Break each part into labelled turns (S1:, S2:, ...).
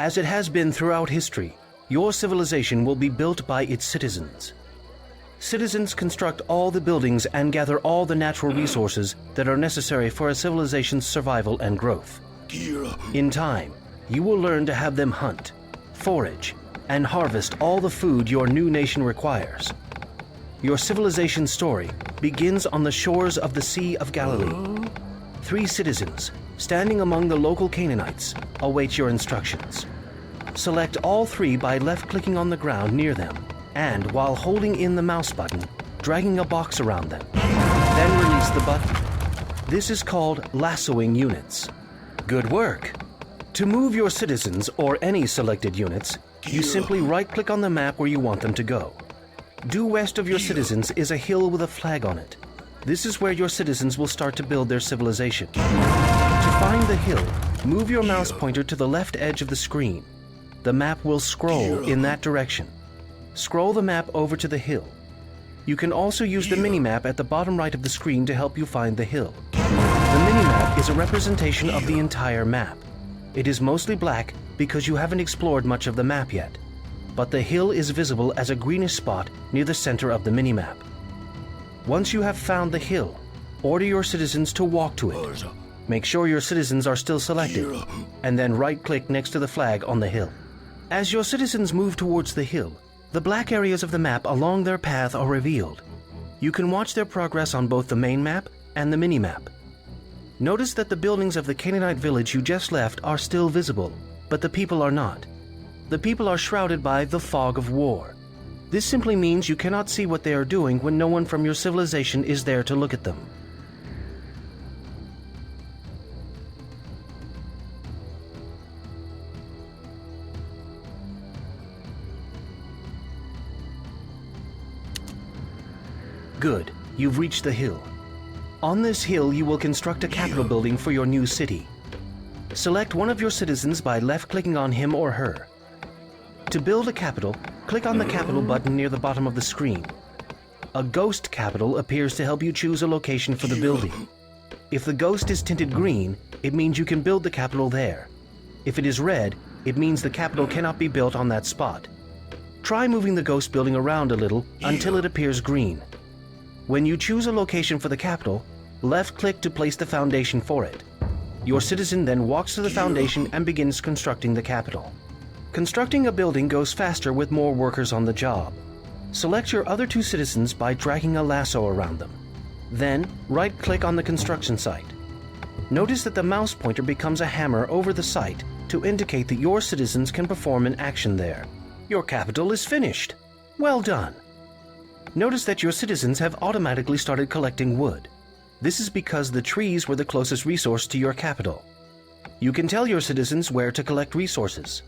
S1: As it has been throughout history, your civilization will be built by its citizens. Citizens construct all the buildings and gather all the natural resources that are necessary for a civilization's survival and growth. In time, you will learn to have them hunt, forage, and harvest all the food your new nation requires. Your civilization's story begins on the shores of the Sea of Galilee. 3 citizens, standing among the local Canaanites, await your instructions. Select all 3 by left-clicking on the ground near them, and while holding in the mouse button, dragging a box around them. Then release the button. This is called lassoing units. Good work! To move your citizens or any selected units, you simply right-click on the map where you want them to go. Due west of your citizens is a hill with a flag on it. This is where your citizens will start to build their civilization. To find the hill, move your mouse pointer to the left edge of the screen. The map will scroll in that direction. Scroll the map over to the hill. You can also use the minimap at the bottom right of the screen to help you find the hill. The minimap is a representation of the entire map. It is mostly black because you haven't explored much of the map yet, but the hill is visible as a greenish spot near the center of the minimap. Once you have found the hill, order your citizens to walk to it. Make sure your citizens are still selected, and then right-click next to the flag on the hill. As your citizens move towards the hill, the black areas of the map along their path are revealed. You can watch their progress on both the main map and the minimap. Notice that the buildings of the Canaanite village you just left are still visible, but the people are not. The people are shrouded by the fog of war. This simply means you cannot see what they are doing when no one from your civilization is there to look at them. Good, you've reached the hill. On this hill, you will construct a capital building for your new city. Select one of your citizens by left-clicking on him or her. To build a capital, click on the capital button near the bottom of the screen. A ghost capital appears to help you choose a location for the building. If the ghost is tinted green, it means you can build the capital there. If it is red, it means the capital cannot be built on that spot. Try moving the ghost building around a little until it appears green. When you choose a location for the capital, left-click to place the foundation for it. Your citizen then walks to the foundation and begins constructing the capital. Constructing a building goes faster with more workers on the job. Select your other 2 citizens by dragging a lasso around them. Then, right-click on the construction site. Notice that the mouse pointer becomes a hammer over the site to indicate that your citizens can perform an action there. Your capital is finished. Well done. Notice that your citizens have automatically started collecting wood. This is because the trees were the closest resource to your capital. You can tell your citizens where to collect resources.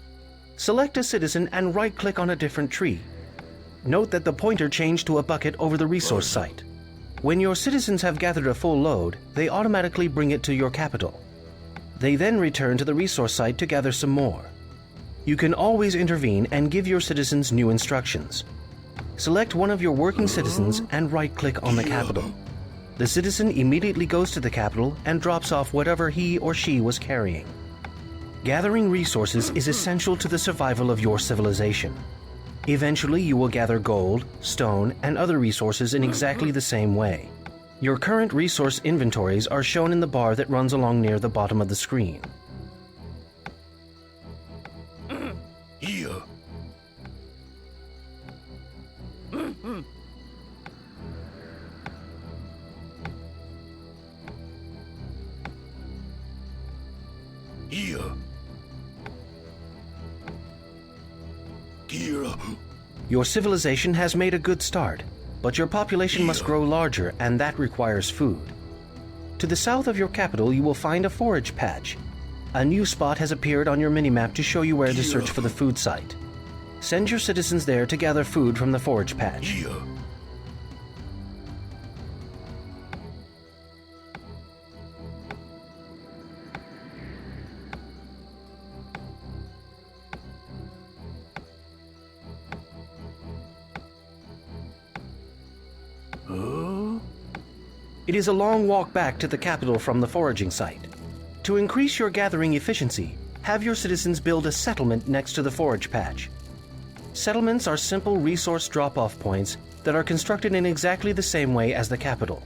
S1: Select a citizen and right-click on a different tree. Note that the pointer changed to a bucket over the resource site. When your citizens have gathered a full load, they automatically bring it to your capital. They then return to the resource site to gather some more. You can always intervene and give your citizens new instructions. Select one of your working citizens and right-click on the capital. The citizen immediately goes to the capital and drops off whatever he or she was carrying. Gathering resources is essential to the survival of your civilization. Eventually, you will gather gold, stone, and other resources in exactly the same way. Your current resource inventories are shown in the bar that runs along near the bottom of the screen.
S2: Here. Here. Here.
S1: Your civilization has made a good start, but your population must grow larger, and that requires food. To the south of your capital, you will find a forage patch. A new spot has appeared on your minimap to show you where to search for the food site. Send your citizens there to gather food from the forage patch.
S2: Here.
S1: It is a long walk back to the capital from the foraging site. To increase your gathering efficiency, have your citizens build a settlement next to the forage patch. Settlements are simple resource drop-off points that are constructed in exactly the same way as the capital.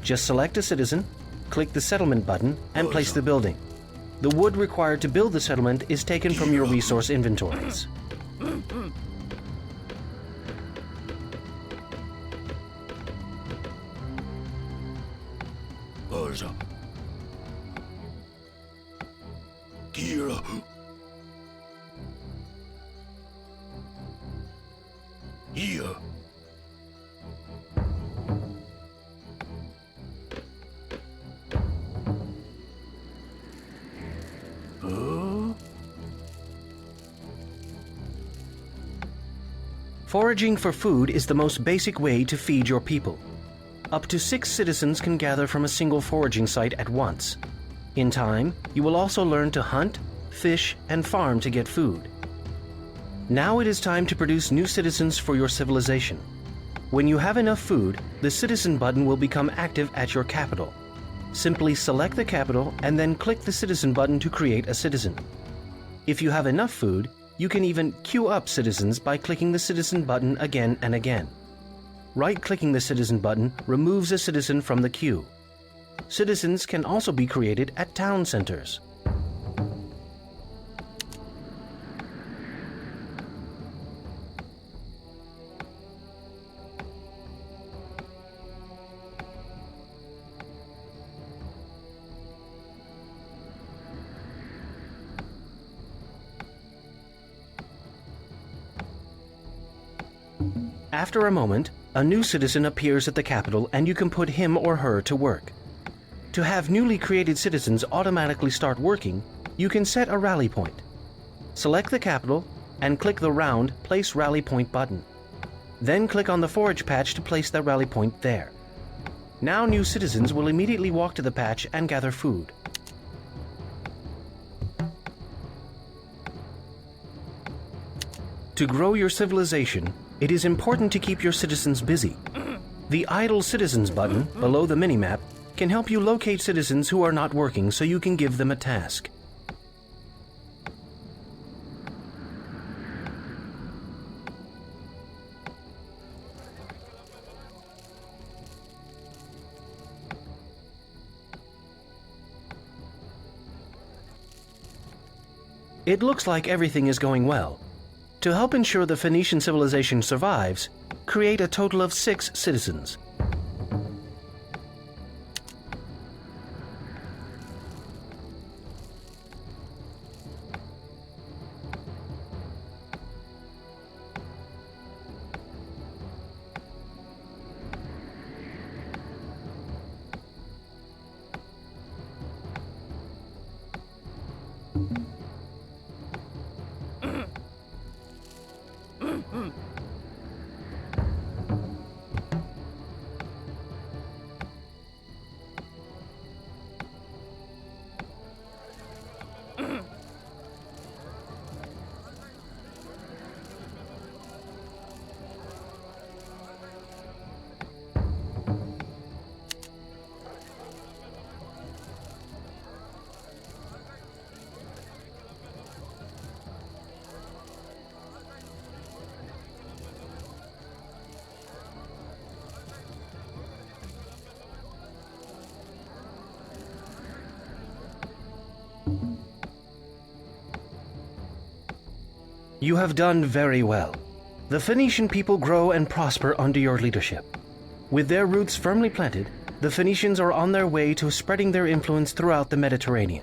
S1: Just select a citizen, click the settlement button, and place the building. The wood required to build the settlement is taken from your resource inventories.
S2: Garza. Kira. Here.
S1: Foraging for food is the most basic way to feed your people. Up to 6 citizens can gather from a single foraging site at once. In time, you will also learn to hunt, fish, and farm to get food. Now it is time to produce new citizens for your civilization. When you have enough food, the citizen button will become active at your capital. Simply select the capital and then click the citizen button to create a citizen. If you have enough food, you can even queue up citizens by clicking the citizen button again and again. Right-clicking the citizen button removes a citizen from the queue. Citizens can also be created at town centers. After a moment, a new citizen appears at the capital and you can put him or her to work. To have newly created citizens automatically start working, you can set a rally point. Select the capital and click the round Place Rally Point button. Then click on the forage patch to place the rally point there. Now new citizens will immediately walk to the patch and gather food. To grow your civilization, it is important to keep your citizens busy. The Idle Citizens button below the minimap can help you locate citizens who are not working so you can give them a task. It looks like everything is going well. To help ensure the Phoenician civilization survives, create a total of 6 citizens. You have done very well. The Phoenician people grow and prosper under your leadership. With their roots firmly planted, the Phoenicians are on their way to spreading their influence throughout the Mediterranean.